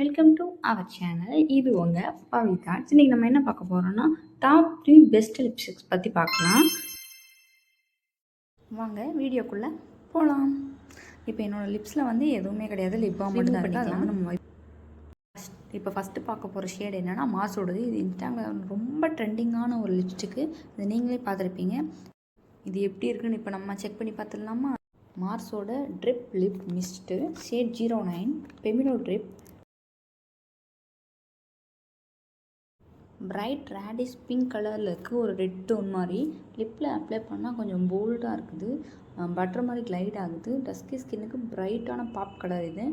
Welcome to our channel. இது உங்கள் பவிதாட்ஸ். இன்றைக்கி நம்ம என்ன பார்க்க போகிறோம்னா டாப் 3 பெஸ்ட் லிப்ஸ்டிக்ஸ் பற்றி பார்க்கலாம். வாங்க வீடியோக்குள்ளே போகலாம். இப்போ என்னோடய லிப்ஸில் வந்து எதுவுமே கிடையாது, லிப் பாம் மட்டும் தான் இருக்குது. அது வந்து நம்ம இப்போ ஃபஸ்ட்டு பார்க்க போகிற ஷேட் என்னென்னா மார்ஸோடது. இது இன்ஸ்டாகிராம் ரொம்ப ட்ரெண்டிங்கான ஒரு லிப்ஸ்டிக்கு. இது நீங்களே பார்த்துருப்பீங்க. இது எப்படி இருக்குன்னு இப்போ நம்ம செக் பண்ணி பார்த்துடலாமா? மார்ஸோட ட்ரிப் லிப் மிஸ்ட்டு ஷேட் 09 பெமினோ ட்ரிப். பிரைட் ரேடிஷ் பிங்க் கலரில் இருக்குது. ஒரு ரெட் டோன் மாதிரி லிப்பில் அப்ளை பண்ணால் கொஞ்சம் போல்டாக இருக்குது. பட்டர் மாதிரி கிளைட் ஆகுது. டஸ்கி ஸ்கின்னுக்கு பிரைட்டான பாப் கலர். இது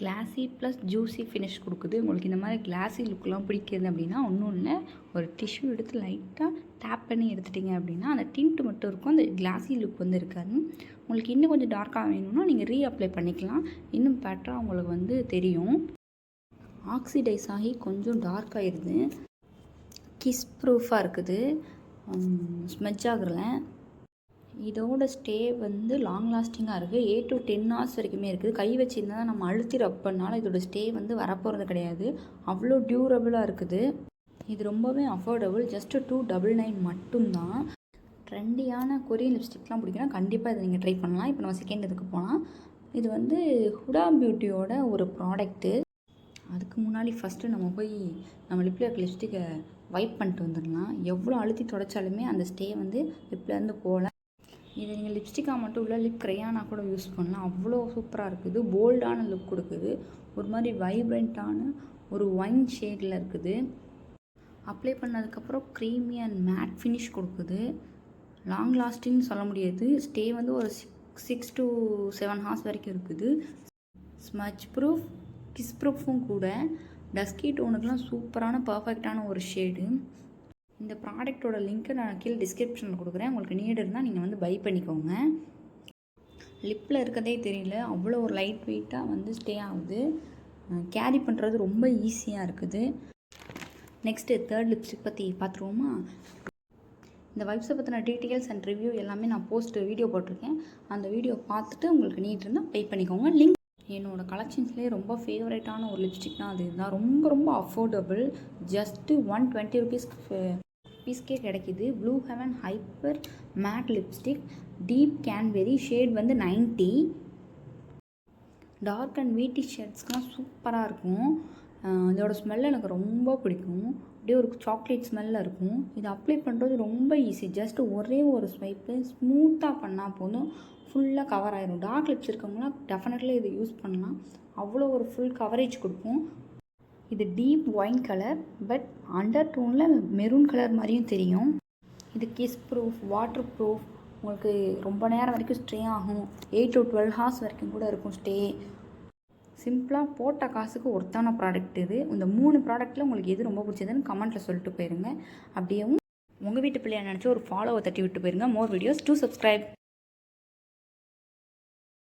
கிளாஸி ப்ளஸ் ஜூஸி ஃபினிஷ் கொடுக்குது. உங்களுக்கு இந்த மாதிரி கிளாஸி லுக்கெலாம் பிடிக்கிறது அப்படின்னா ஒன்றும் இல்லை, ஒரு டிஷ்யூ எடுத்து லைட்டாக டேப் பண்ணி எடுத்துட்டிங்க அப்படின்னா அந்த டிண்ட் மட்டும் இருக்கும், அந்த கிளாஸி லுக் வந்து இருக்காது. உங்களுக்கு இன்னும் கொஞ்சம் டார்க்காக வேணும்னா நீங்கள் ரீஅப்ளை பண்ணிக்கலாம், இன்னும் பெட்டராக உங்களுக்கு வந்து தெரியும். ஆக்சிடைஸ் ஆகி கொஞ்சம் டார்க் ஆகிடுது. கிஸ் ப்ரூஃபாக இருக்குது, ஸ்மெட்ச் ஆகல. இதோட ஸ்டே வந்து லாங் லாஸ்டிங்காக இருக்குது. 8 to 10 hours வரைக்குமே இருக்குது. கை வச்சுருந்தா தான் நம்ம அழுத்தி ரப் பண்ணாலும் இதோட ஸ்டே வந்து வரப்போகிறது கிடையாது. அவ்வளோ டியூரபிளாக இருக்குது. இது ரொம்பவே அஃபோர்டபுள். ஜஸ்ட்டு 299 மட்டும்தான். ட்ரெண்டியான கொரியன் லிப்ஸ்டிக்லாம் பிடிக்குன்னா கண்டிப்பாக இதை நீங்கள் ட்ரை பண்ணலாம். இப்போ நம்ம செகண்ட் இதுக்கு போகலாம். இது வந்து ஹுடா பியூட்டியோட ஒரு ப்ராடக்ட்டு. அதுக்கு முன்னாடி ஃபஸ்ட்டு நம்ம போய் நம்ம லிப்பில் இருக்க லிப்ஸ்டிக்கை வைப் பண்ணிட்டு வந்துடலாம். எவ்வளோ அழுத்தி தொடச்சாலுமே அந்த ஸ்டே வந்து லிப்லேருந்து போகல. இதை நீங்கள் லிப்ஸ்டிக்காக மட்டும் இல்லை, லிப் க்ரையானாக கூட யூஸ் பண்ணலாம். அவ்வளோ சூப்பராக இருக்குது. போல்டான லுக் கொடுக்குது. ஒரு மாதிரி வைப்ரண்ட்டான ஒரு ஒயின் ஷேடில் இருக்குது. அப்ளை பண்ணதுக்கப்புறம் க்ரீமி அண்ட் மேட் ஃபினிஷ் கொடுக்குது. லாங் லாஸ்டிங்னு சொல்ல முடியாது. ஸ்டே வந்து ஒரு 6 to 7 hours வரைக்கும் இருக்குது. ஸ்மட்ச் ப்ரூஃப், கிஸ் ப்ரூஃபும் கூட. டஸ்கி டோனுக்கெலாம் சூப்பரான பர்ஃபெக்டான ஒரு ஷேடு. இந்த ப்ராடக்டோட லிங்க்கை நான் கீழே டிஸ்கிரிப்ஷனில் கொடுக்குறேன். உங்களுக்கு நீட் இருந்தால் நீங்கள் வந்து பை பண்ணிக்கோங்க. லிப்பில் இருக்கதே தெரியல, அவ்வளோ ஒரு லைட் வெயிட்டாக வந்து ஸ்டே ஆகுது. கேரி பண்ணுறது ரொம்ப ஈஸியாக இருக்குது. நெக்ஸ்ட்டு தேர்ட் லிப்ஸ்டிக் பற்றி பார்த்துருவோமா? இந்த வைப்ஸை பற்றின டீட்டெயில்ஸ் அண்ட் ரிவ்யூ எல்லாமே நான் வீடியோ போட்டிருக்கேன். அந்த வீடியோ பார்த்துட்டு உங்களுக்கு நீட் இருந்தால் பை பண்ணிக்கோங்க. லிங்க் என்னோடய கலெக்ஷன்ஸ்லேயே ரொம்ப ஃபேவரட்டான ஒரு லிப்ஸ்டிக்னால் அது இதுதான். ரொம்ப ரொம்ப அஃபோர்டபுள். ஜஸ்ட்டு 120 rupees கிடைக்கிது. Blue heaven hyper mat lipstick deep cranberry shade வந்து 90. டார்க் அண்ட் வீட்டி ஷேட்ஸ்க்கெலாம் சூப்பராக இருக்கும். இதோட ஸ்மெல் எனக்கு ரொம்ப பிடிக்கும். அப்படியே ஒரு சாக்லேட் ஸ்மெல்லில் இருக்கும். இது அப்ளை பண்ணுறது ரொம்ப ஈஸி. ஜஸ்ட்டு ஒரே ஒரு ஸ்வைப்பு ஸ்மூத்தாக பண்ணால் போதும், ஃபுல்லாக கவர் ஆகிடும். டார்க் லிப்ஸ் இருக்கவங்களாம் டெஃபினெட்லி இதை யூஸ் பண்ணலாம். அவ்வளோ ஒரு ஃபுல் கவரேஜ் கொடுக்கும். இது deep wine colour, but under டோனில் மெரூன் கலர் மாதிரியும் தெரியும். இது கிஸ் ப்ரூஃப், வாட்டர் ப்ரூஃப். உங்களுக்கு ரொம்ப நேரம் வரைக்கும் ஸ்டே ஆகும். 8 to 12 hours வரைக்கும் கூட இருக்கும் ஸ்டே. சிம்பிளாக போட்ட காசுக்கு ஒர்த்தான ப்ராடக்ட் இது. இந்த 3 ப்ராடக்ட்டில் உங்களுக்கு எது ரொம்ப பிடிச்சதுன்னு கமெண்ட்டில் சொல்லிட்டு போயிருங்க. அப்படியே உங்கள் வீட்டு பிள்ளையை நினச்சி ஒரு ஃபாலோவை தட்டி விட்டு போயிருங்க. More videos to subscribe.